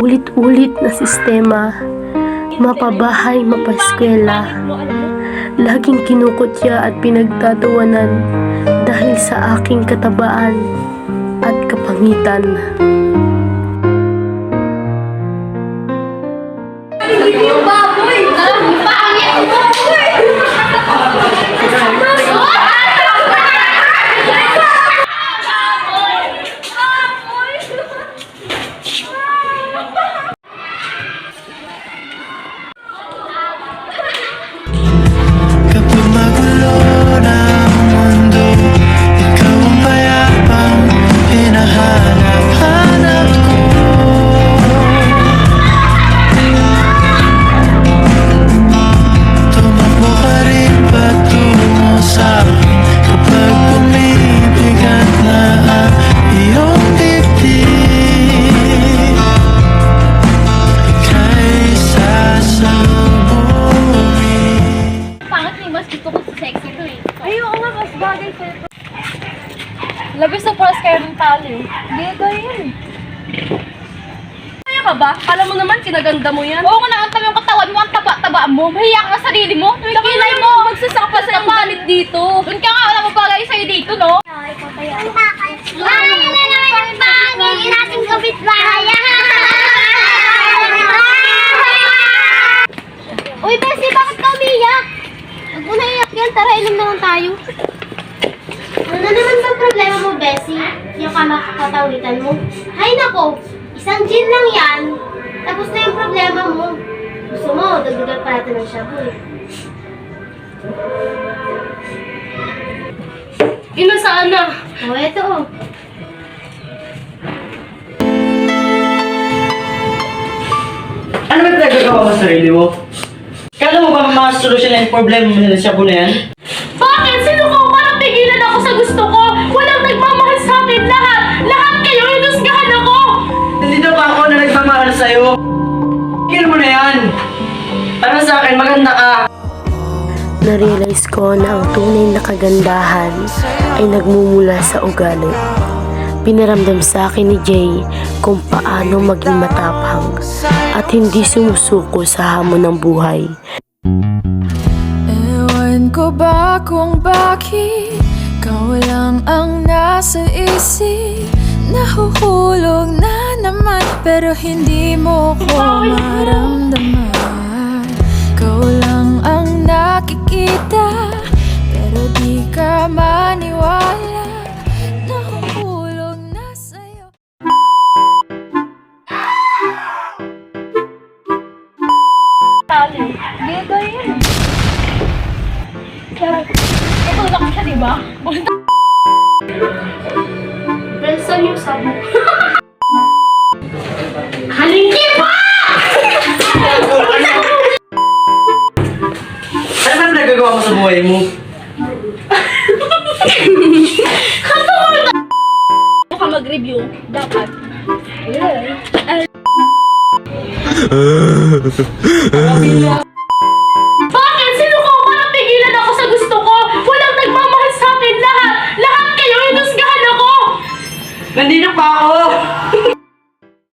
paulit-ulit na sistema, mapabahay, mapaskwela. Laging kinukutya at pinagtatawanan dahil sa aking katabaan at kapangitan. Labis na paras kayo ng tali. Hindi yun. Kaya ka ba? Kala mo naman, kinaganda mo yan. Oo nga, naantap yung katawan mo, ang taba-taba mo. Mahiya ka sa sarili mo. Kilay mo. Magsasaka sa yung galit dito. Doon ka nga, wala mo bagay sa'yo dito, no? Ay, na naman yung bangin nating kapitbahay. Uy, Bessie, bakit ka umiyak? Huwag mo na iyak yan. Tara, inom na lang tayo. Ano naman ba problema mo, Bessie? Yung katawitan mo? Hay nako, isang gin lang yan. Tapos na yung problema mo. Gusto mo, dagdagan pa natin ng shabu eh. Inasaan na? O, eto oh. Ano ba pinagagawa mo sa sarili mo? Kala mo ba ma-solusyon na yung problema mo sa shabu na yan? Bakit? Sino ka? Parang pigilan ako sa gusto ko. Walang nagmamahal sa akin. Lahat kayo, inusgahan ako. Nandito pa ako na nagmamahal sa'yo. Tigil mo na yan. Para sa akin, maganda ka. Na-realize ko na ang tunay na kagandahan ay nagmumula sa ugali. Pinaramdam sa akin ni Jay kung paano maging matapang at hindi sumusuko sa hamon ng buhay. Ewan ko ba kung bakit ikaw lang ang nasa isip. Nahuhulog na naman pero hindi mo ko maramdaman. Ikaw lang ang nakikita pero di ka maniwala. Nahuhulog na sa'yo. Tali. Hindi yun. Natulak siya, di ba? Benson yung sabo. Halingki pa! Ano ba pinagagawa mo sa buhay mo? Ka mag-review, dapat. Bakit? Sino ka? Parang pigilan ako sa gusto ko. Walang nagmamahal sa akin. Lahat kayo, inusgahan ako. Nandito pa ako!